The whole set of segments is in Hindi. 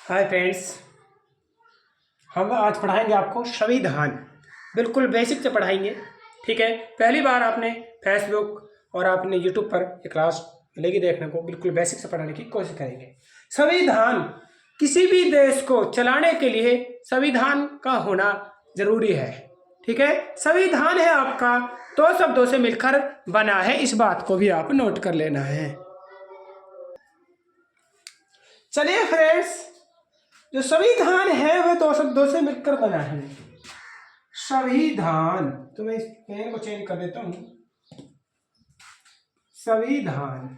हाय फ्रेंड्स, हम आज पढ़ाएंगे आपको संविधान। बिल्कुल बेसिक से पढ़ाएंगे। ठीक है, पहली बार आपने फेसबुक और आपने यूट्यूब पर एक क्लास मिलेगी देखने को। बिल्कुल बेसिक से पढ़ाने की कोशिश करेंगे। संविधान किसी भी देश को चलाने के लिए संविधान का होना जरूरी है। ठीक है, संविधान है आपका दो शब्दों से मिलकर बना है। इस बात को भी आप नोट कर लेना है। चलिए फ्रेंड्स, जो संविधान है वह दो शब्दों से मिलकर बना है। संविधान, तो मैं इस पेन को चेंज कर देता हूं। संविधान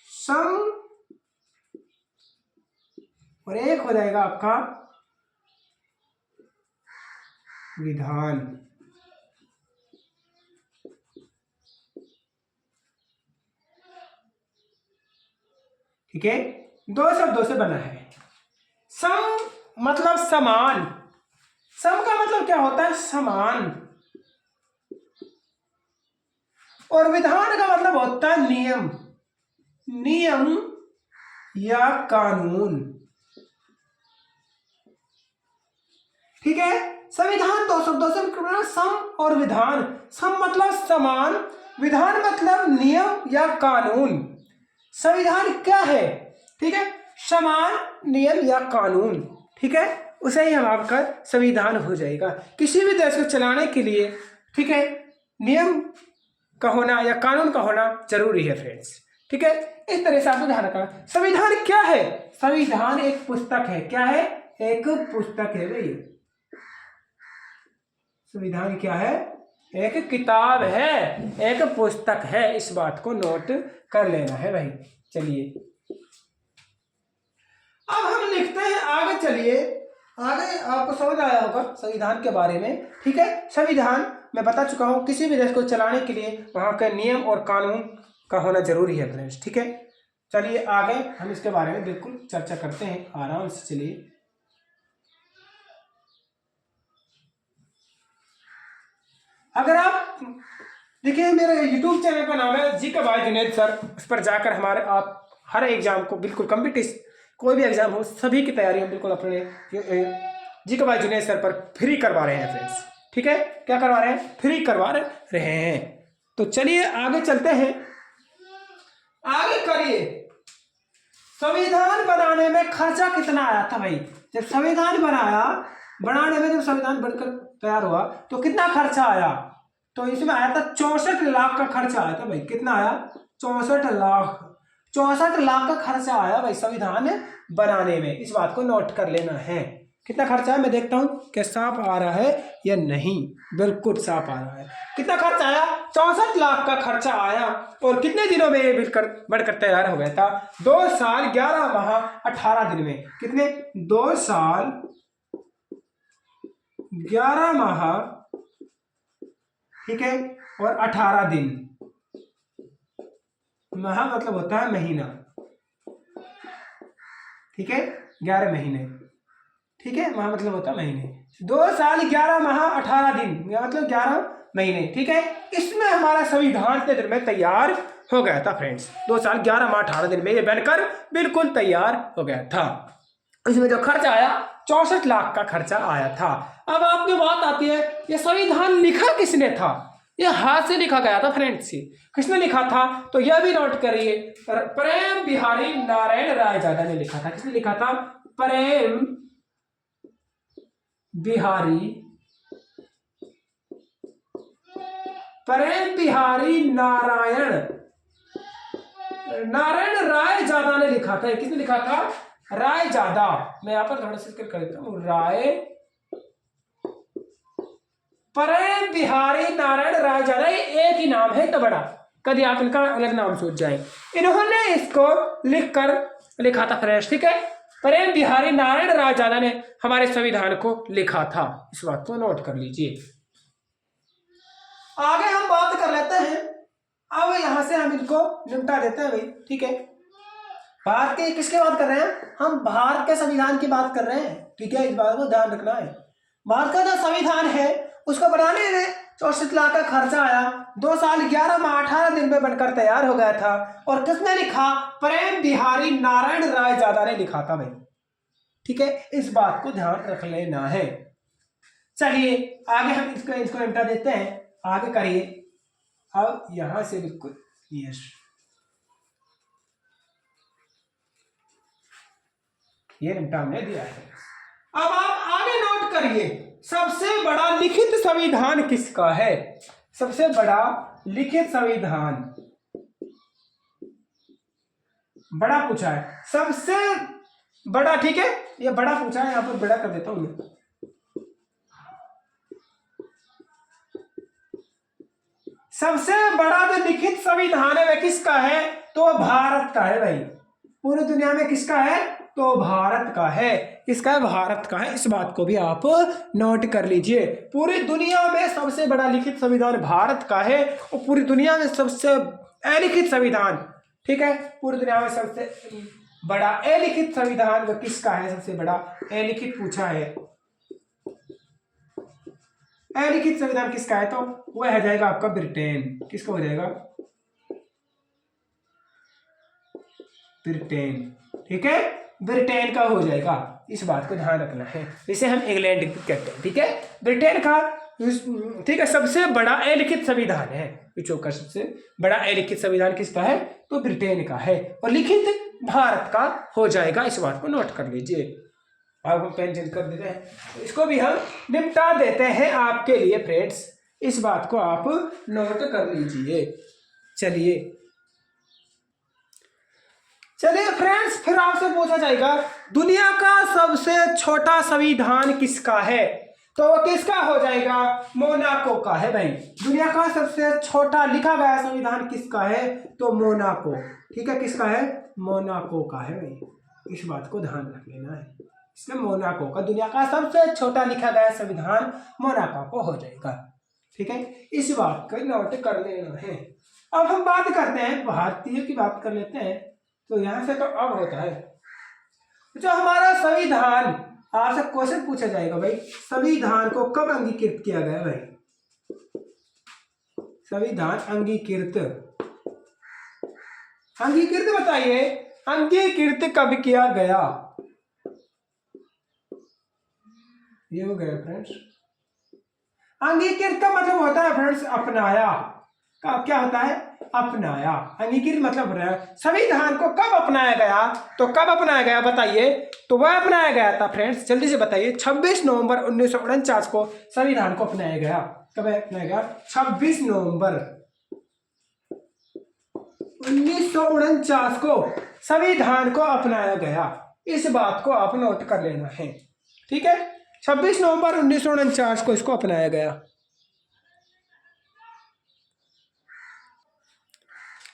सम और एक हो जाएगा आपका विधान। ठीक है, दो शब्दों से बना है। सम मतलब समान। सम का मतलब क्या होता है? समान। और विधान का मतलब होता है नियम, नियम या कानून। ठीक है, संविधान दो शब्दों से बना, सम और विधान। सम मतलब समान, विधान मतलब नियम या कानून। संविधान क्या है? ठीक है, समान, नियम या कानून। ठीक है, उसे ही हम आपका संविधान हो जाएगा। किसी भी देश को चलाने के लिए, ठीक है, नियम का होना या कानून का होना जरूरी है फ्रेंड्स। ठीक है, इस तरह से आपको ध्यान रखना। संविधान क्या है? संविधान एक पुस्तक है। क्या है? एक पुस्तक है भाई। संविधान क्या है? एक किताब है, एक पुस्तक है। इस बात को नोट कर लेना है भाई। चलिए अब हम लिखते हैं आगे। चलिए आगे, आपको समझ आया होगा संविधान के बारे में। ठीक है, संविधान मैं बता चुका हूं, किसी भी देश को चलाने के लिए वहां के नियम और कानून का होना जरूरी है फ्रेंड्स। ठीक है, चलिए आगे हम इसके बारे में बिल्कुल चर्चा करते हैं आराम से। चलिए अगर आप देखिए, मेरे YouTube चैनल का नाम है जी का भाई जुनैद सर। उस पर जाकर हमारे आप हर एग्जाम को बिल्कुल कम्पिटिशन, कोई भी एग्जाम हो, सभी की तैयारी हम बिल्कुल अपने जी का भाई जुनैद सर पर फ्री करवा रहे हैं फ्रेंड्स। ठीक है, क्या करवा रहे हैं? फ्री करवा रहे हैं। तो चलिए आगे चलते हैं। आगे करिए, संविधान बनाने में खर्चा कितना आया था भाई? जब संविधान बनाने में जब संविधान बनकर तैयार हुआ तो कितना खर्चा आया? तो इसमें आया था 64 लाख का खर्चा आया था भाई। कितना आया? 64 लाख। 64 लाख का खर्चा आया भाई संविधान बनाने में। इस बात को नोट कर लेना है। कितना खर्चा है मैं देखता हूं क्या साफ आ रहा है या नहीं। बिल्कुल साफ आ रहा है। कितना खर्चा आया? 64 लाख का खर्चा आया। और कितने दिनों में ये बिल्कुल बनकर तैयार हो गया था? 2 साल 11 माह 18 दिन में। कितने? 2 साल 11 माह, ठीक है, और 18 दिन। माह मतलब होता है महीना। ठीक है, 11 महीने। ठीक है, माह मतलब होता है महीने। 2 साल 11 माह 18 दिन मतलब 11 महीने। ठीक है, इसमें हमारा संविधान कितने दिन में तैयार हो गया था फ्रेंड्स? 2 साल 11 माह 18 दिन में ये बनकर बिल्कुल तैयार हो गया था। इसमें जो खर्चा आया 64 लाख का खर्चा आया था। अब आपकी बात आती है, ये संविधान लिखा किसने था? ये हाथ से लिखा गया था फ्रेंड्स। किसने लिखा था? तो यह भी नोट करिए, प्रेम बिहारी नारायण रायजादा ने लिखा था। किसने लिखा था? प्रेम बिहारी नारायण रायजादा ने लिखा था। किसने लिखा था? रायजादा। मैं यहां पर थोड़ा सा कर देता हूं, प्रेम बिहारी नारायण रायजादा। एक ही नाम है तो बड़ा, कभी आप इनका अलग नाम सोच जाए। इन्होंने इसको लिखा था फ्रेंड्स। ठीक है, प्रेम बिहारी नारायण रायजादा ने हमारे संविधान को लिखा था। इस बात को नोट कर लीजिए। आगे हम बात कर लेते हैं। अब यहां से हम इनको निपटा देते हैं भाई। ठीक है, भारत के किसकी बात कर रहे हैं? हम भारत के संविधान की बात कर रहे हैं। ठीक है, इस बात को ध्यान रखना है। भारत का जो संविधान है उसको बनाने में 64 लाख का खर्चा आया। 2 साल 11 माह 18 दिन में बनकर तैयार हो गया था। और किसने लिखा? प्रेम बिहारी नारायण रायजादा ने लिखा था भाई। ठीक है, इस बात को ध्यान रख लेना है। चलिए आगे हम इसको निपटा देते हैं, आगे करिए। अब यहां से बिल्कुल यस, ये निपटा हमने दिया है। अब आप आगे नोट करिए, सबसे बड़ा लिखित संविधान किसका है? सबसे बड़ा लिखित संविधान बड़ा पूछा है, सबसे बड़ा, ठीक है, ये बड़ा पूछा है, यहां पर बड़ा कर देता हूं मैं। सबसे बड़ा जो लिखित संविधान है वह किसका है? तो भारत का है भाई। पूरी दुनिया में किसका है? तो भारत का है। किसका है? भारत का है। इस बात को भी आप नोट कर लीजिए। पूरी दुनिया में सबसे बड़ा लिखित संविधान भारत का है, और पूरी दुनिया में सबसे अलिखित संविधान, ठीक है, पूरी दुनिया में सबसे बड़ा अलिखित संविधान वह किसका है? सबसे बड़ा अलिखित पूछा है, अलिखित संविधान किसका है? तो वह हो जाएगा आपका ब्रिटेन। किसका हो जाएगा? ब्रिटेन, ठीक है, ब्रिटेन का हो जाएगा। इस बात को ध्यान रखना है। इसे हम इंग्लैंड कहते हैं, ठीक है, ब्रिटेन का, ठीक है, सबसे बड़ा अलिखित संविधान है। विश्व का सबसे बड़ा अलिखित संविधान किसका है? तो ब्रिटेन का है, और लिखित भारत का हो जाएगा। इस बात को नोट कर लीजिए। अब हम पेन चेंज कर देते हैं, तो इसको भी हम निपटा देते हैं आपके लिए फ्रेंड्स। इस बात को आप नोट कर लीजिए। चलिए फ्रेंड्स, फिर आपसे पूछा जाएगा दुनिया का सबसे छोटा संविधान किसका है? तो वो किसका हो जाएगा? मोनाको का है भाई। दुनिया का सबसे छोटा लिखा गया संविधान किसका है? तो मोनाको, ठीक है, किसका है? मोनाको का है भाई। इस बात को ध्यान रख लेना है। इसमें मोनाको का दुनिया का सबसे छोटा लिखा गया संविधान मोनाको को हो जाएगा, ठीक है, इस बात को नोट कर लेना है। अब हम बात करते हैं भारतीय की, बात कर लेते हैं। तो यहां से तो अब होता है जो हमारा संविधान, आपसे क्वेश्चन पूछा जाएगा भाई, संविधान को कब अंगीकृत किया गया भाई? संविधान अंगीकृत बताइए, अंगीकृत कब किया गया? ये हो गया फ्रेंड्स। अंगीकृत का मतलब होता है फ्रेंड्स अपनाया। का क्या होता है? अपनाया। अंगीकृत मतलब हो रहा है संविधान को कब अपनाया गया? तो कब अपनाया गया बताइए? तो वह अपनाया गया था फ्रेंड्स, जल्दी से बताइए, 26 नवंबर 1949 को संविधान को अपनाया गया। कब अपनाया गया? 26 नवंबर 1949 को संविधान को अपनाया गया। इस बात को आप नोट कर लेना है, ठीक है, 26 नवंबर 1949 को इसको अपनाया गया,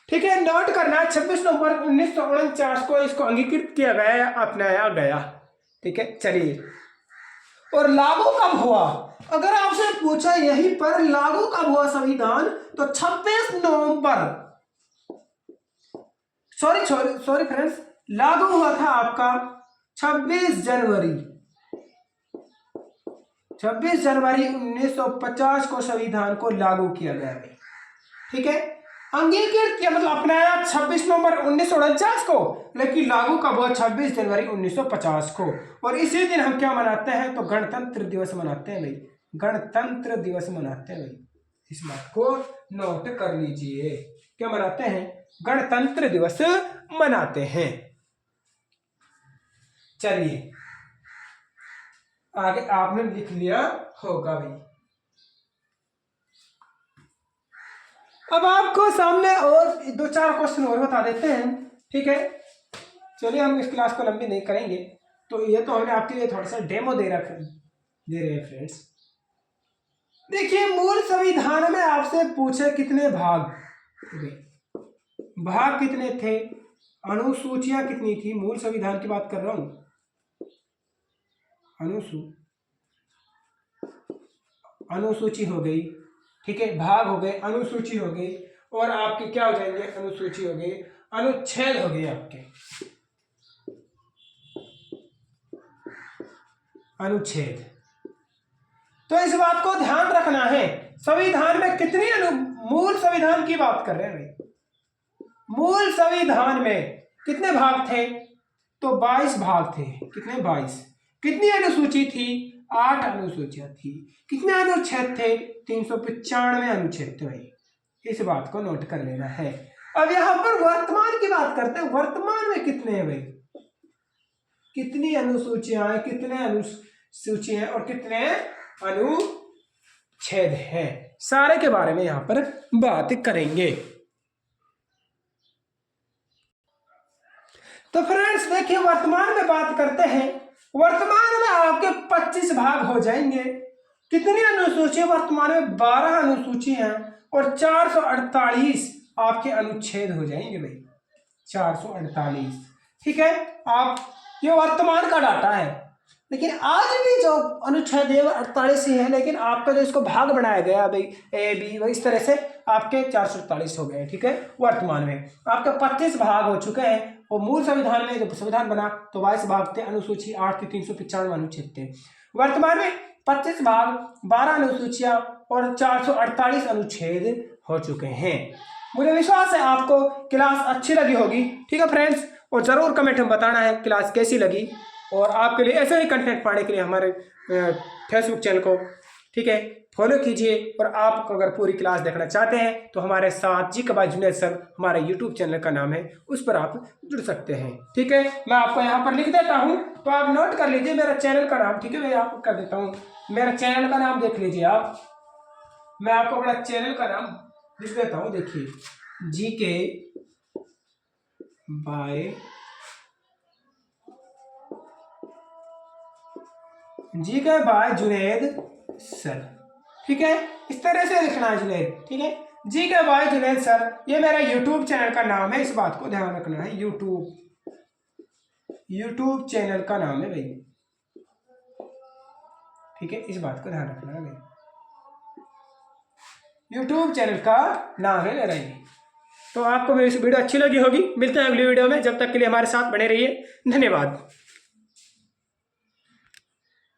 ठीक है, नोट करना है। 26 नवंबर 1949 को इसको अंगीकृत किया गया, अपनाया गया, ठीक है। चलिए, और लागू कब हुआ? अगर आपसे पूछा यहीं पर लागू कब हुआ संविधान, तो 26 नवंबर, सॉरी फ्रेंड्स, लागू हुआ था आपका 26 जनवरी 1950 को संविधान को लागू किया गया है, ठीक है। अंगीकृत किया मतलब अपनाया 26 नवंबर 1949 को, लेकिन लागू कब हुआ? 26 जनवरी 1950 को। और इसी दिन हम क्या मनाते हैं? तो गणतंत्र दिवस मनाते हैं भाई, गणतंत्र दिवस मनाते हैं भाई। इस बात को नोट कर लीजिए, क्या मनाते हैं? गणतंत्र दिवस मनाते हैं। चलिए आगे आपने लिख लिया होगा भाई। अब आपको सामने और 2-4 क्वेश्चन और बता देते हैं, ठीक है। चलिए हम इस क्लास को लंबी नहीं करेंगे, तो ये तो हमने आपके लिए थोड़ा सा डेमो दे रहे हैं फ्रेंड्स। देखिए, मूल संविधान में आपसे पूछे कितने भाग कितने थे, अनुसूचियां कितनी थी? मूल संविधान की बात कर रहा हूं। अनुसूची हो गई, ठीक है, भाग हो गए, अनुसूची हो गई, और आपके क्या हो जाएंगे? अनुसूची हो गई, अनुच्छेद हो गए आपके, अनुच्छेद। तो इस बात को ध्यान रखना है, संविधान में कितनी मूल संविधान की बात कर रहे हैं भाई, मूल संविधान में कितने भाग थे? तो 22 भाग थे। कितने? 22। कितनी अनुसूची थी? 8 अनुसूचियां थी। कितने अनुच्छेद थे? 395 अनुच्छेद थे भाई। इस बात को नोट कर लेना है। अब यहां पर वर्तमान की बात करते हैं। वर्तमान में कितने हैं भाई? कितनी अनुसूचियां हैं, कितने अनुसूची हैं और कितने अनुच्छेद हैं, सारे के बारे में यहां पर बात करेंगे। तो फ्रेंड्स देखिए, वर्तमान में बात करते हैं। वर्तमान में आपके 25 भाग हो जाएंगे। कितनी अनुसूची? वर्तमान में 12 अनुसूची हैं और 448 आपके अनुच्छेद हो जाएंगे भाई, 448। ठीक है, आप ये वर्तमान का डाटा है। लेकिन आज भी जो अनुच्छेद है वो 48 ही है, लेकिन आपका जो इसको भाग बनाया गया भाई ए बी, वो इस तरह से आपके 448 हो गए। ठीक है, वर्तमान में आपके 25 भाग हो चुके हैं। और मूल संविधान में जब संविधान बना तो 22 भाग थे, अनुसूची 8 थी, 395 अनुच्छेद थे। वर्तमान में 25 भाग, 12 अनुसूचियां और 448 अनुच्छेद हो चुके हैं। मुझे विश्वास है आपको क्लास अच्छी लगी होगी। ठीक है फ्रेंड्स, और ज़रूर कमेंट में बताना है क्लास कैसी लगी। और आपके लिए ऐसे ही कंटेंट पाने के लिए हमारे फेसबुक चैनल को ठीक है फॉलो कीजिए। और आप अगर पूरी क्लास देखना चाहते हैं तो हमारे साथ जी के बाद जुनेद सर हमारा यूट्यूब चैनल का नाम है, उस पर आप जुड़ सकते हैं। ठीक है, मैं आपको यहाँ पर लिख देता हूँ तो आप नोट कर लीजिए मेरा चैनल का नाम। ठीक है, मैं आपको कर देता हूँ, मेरा चैनल का नाम देख लीजिए आप। मैं आपको अपना चैनल का नाम लिख देता हूँ। देखिए, जी के बाय जुनेद सर। ठीक है, इस तरह से लिखना है जुनेद। ठीक है, जी के बाय जुनेद सर, ये मेरा यूट्यूब चैनल का नाम है, इस बात को ध्यान रखना है। यूट्यूब चैनल का नाम है भाई। ठीक है, इस बात को ध्यान रखना है भाई, यूट्यूब चैनल का नाम है मेरा ये। तो आपको मेरी वीडियो अच्छी लगी होगी। मिलते हैं अगली वीडियो में, जब तक के लिए हमारे साथ बने रहिए। धन्यवाद।